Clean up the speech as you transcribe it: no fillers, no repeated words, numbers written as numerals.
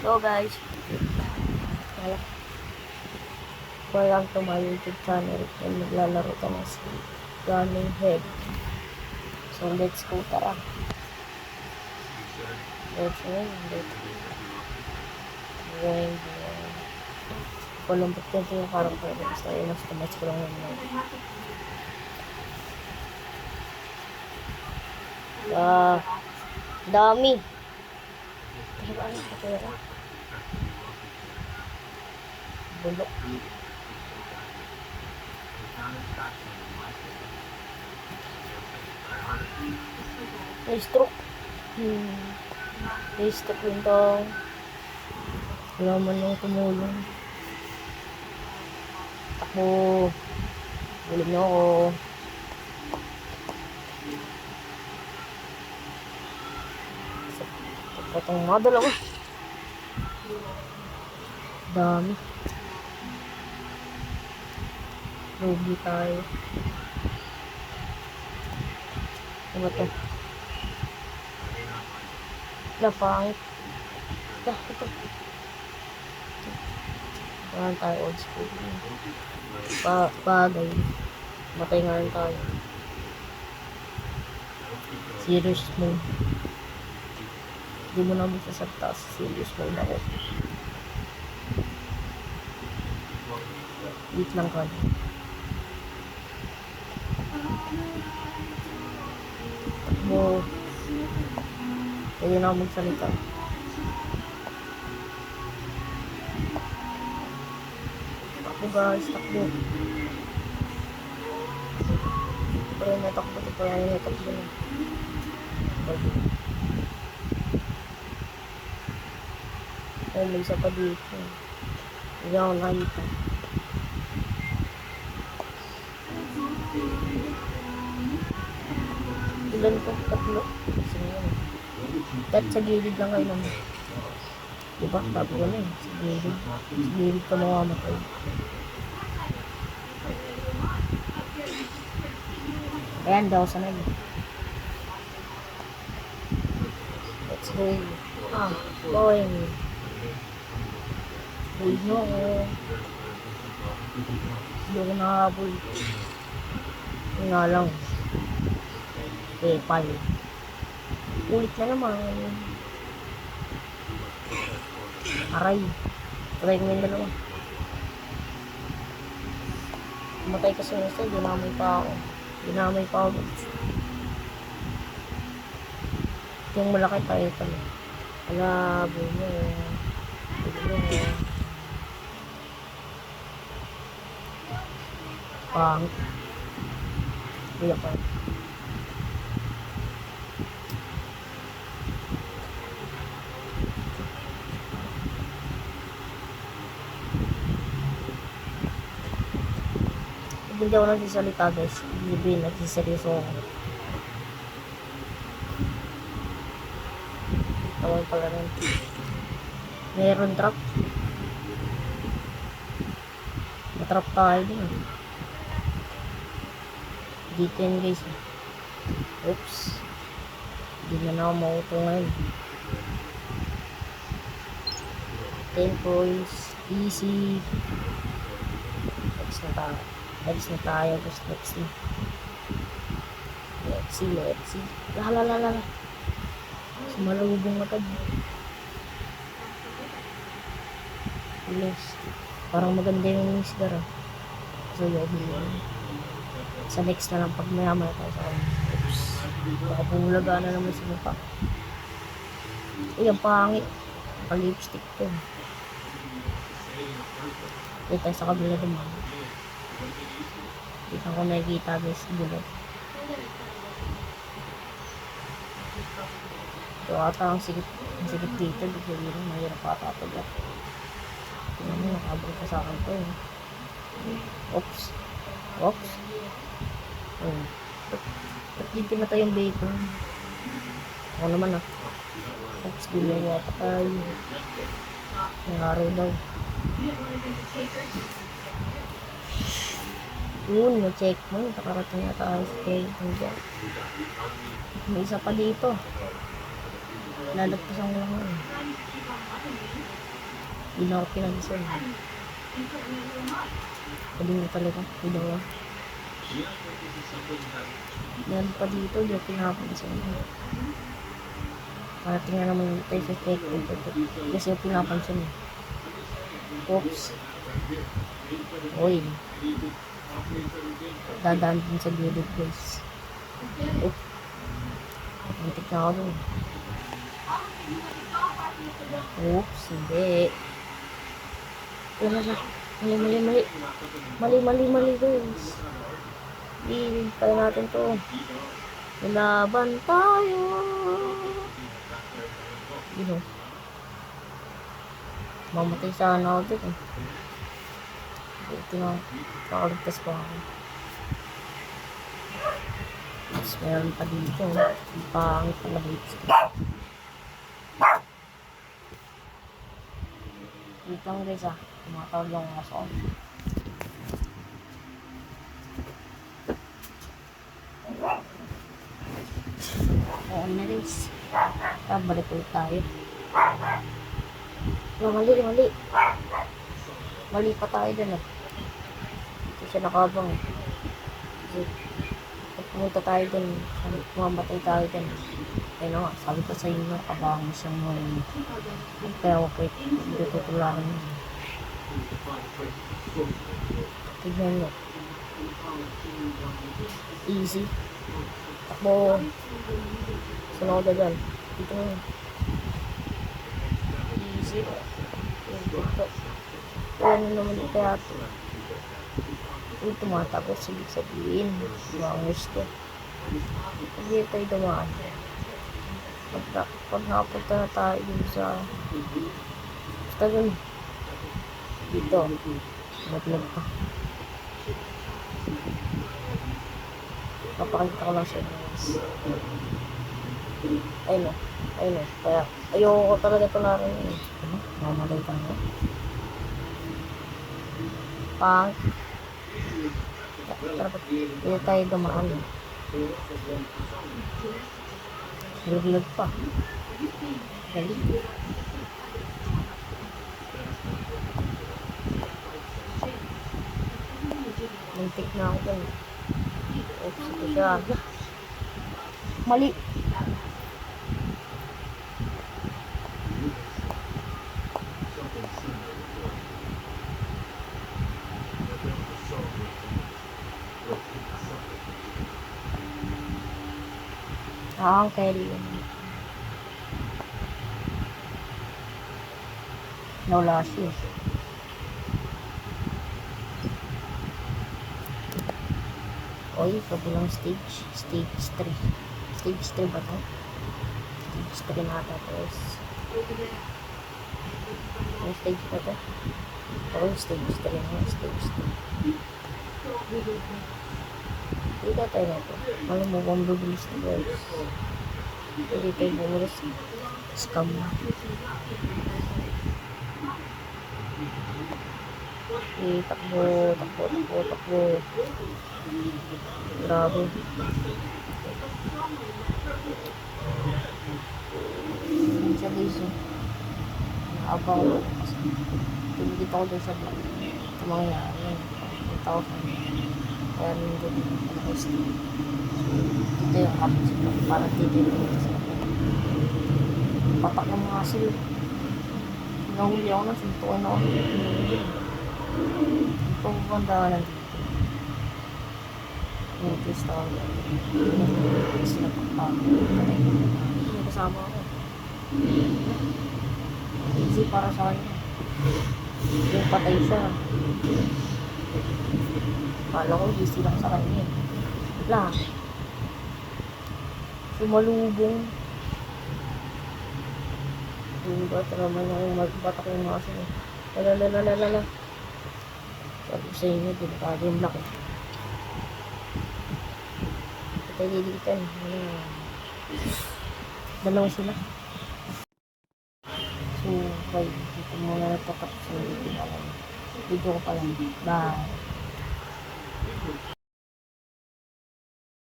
So guys, welcome to my YouTube channel and maglalaro ka ng Gunning Head. So let's go, tara. Let's go. Palumpot ko yung parang pwede. Basta yun, mas ko lang yun. Dami. Pero ano ka pera? Bulok. May stroke. May stroke yun to. Wala man yung tumulong. Takbo. Bulig na ako. Itong mga dalawa. Dami. Rugi tayo. Ano ba ito? Lapangit. Ito. Parang tayo old school. Bagay. Matay nga rin tayo. Serious mode. Hindi mo na magsasabta sa serious mode ako. Wait lang ka. Takbo. Pwede na ako magsalita. Takbo guys, takbo. Pero natakbo ito, pero natakbo na. Ay, may isa pa dito. Hindi ako nakita. Ilan ko? Tatlo. Kahit sa gilid lang kayo naman. Diba? Sabi ko na eh. Sa gilid. Sa gilid ka mamamatay. Ayan daw, sanay. Let's go. Going. Bulig nyo ako. Hindi ako nakahabol. Yung nga lang. Pepal. Ulit na naman. Aray. Try ko yung dalawa. Matay ka sa nasa. Dinamay pa ako. Yung malaki tayo pala. Alabo mo. Pangit. Biyak pa. Hindi ako nagsisalita guys. Hindi nagsiseryoso ako. Tawag pala rin. Meron trap. Matrap tayo din. Dito yun guys. Oops. Hindi na ako mauto ngayon. 10 points. Easy. Next na tayo. Next na. Let's see. Lala. Sumalubong agad. Yes. Parang maganda yung sigara. So yun. Sa next na lang pag mayamay tayo sa akin. Oops. Baka bumulaga na naman sa mukha. Uy, ang pangit. Pag-lipstick to. Dito tayo sa kabila naman. Dito ko nakikita guys. Bulot. Ito ata ang sikip dito. Dito yun. Mahirap ata ito. Tingnan mo, nakabal pa sa akin ito. Oops. Ba't dito na tayong bacon? Ako naman Oops, ginawa pa tayo. Ang araw daw. Yun, na-check mo. Nakarating na tayo sa bacon dyan. May isa pa dito. Lalagpasan ko lang yun. Hindi na ako pinag-isip. Pwede mo talaga. Pwede mo. Yan pa dito. Hindi ako pinapansin. Para tingnan naman tayo sa take. Kasi ako pinapansin. Oops. Uy. Dadaan din sa gilid guys. Oops. Muntik na ako dun. Oops. Hindi. Wala na. Mali guys. Hindi. Kaya natin to. Laban tayo. Yun. Mamatay sana ako dito. Buti na. Nakaligtas pa ako. Mas meron pa dito. Pangit pa maliits. Dito lang guys ah. Tumatawag lang ako sa office. Oo na guys. Balik ulit tayo. Mali. Mali pa tayo dun eh. Dito siya nakabang eh. Kasi pag pumunta tayo dun, mamatay tayo dun. Kaya nga, sabi ko sa inyo, abang mo siyang mga kaya ako po hindi tutularan yun. Tignan nyo. Easy. Takbo. Saan ako dyan? Dito nga. Easy. Ano naman kaya ito? Yung tumatapos, ibig sabihin. Bangers ko. Hindi tayo dumaan. Pag nakapunta na tayo dun sa basta dun dito naglag pa papakita ko lang sa inyo ayun o kaya ayoko talaga ito na rin mamalay ka na pang hindi tayo dumaan naglag pa galing muntik na ako dun oops ito siya mali ang carry yun nawala siya oy kabilang stage 3 stage 3 ba to? Stage 3 na tapos yung stage ba to? oo stage 3 na stage 3 hindi tayo na ito alam mo bang bibilis na guys hindi tayo bumulis scam takbo grabe siya guys naabang ko kasi tumigit ako dun sa vlog ito mangyayari yun 1,000 kaya rin doon dito yung kapit parang dito yung patak ng mga asil nahuli ako na suntukan ako ito banda ka lang dito yung twist ako sila pagpapatay yung kasama ako easy para sa kanya yung patay siya kala ko easy lang sa kanya wala sumalubong yung bata naman yung magbatak yung mga sila lalalala sabi ko sa inyo delikado yung black patay dilitan dalawa sila so okay dito muna natapos sa video ko pa lang bye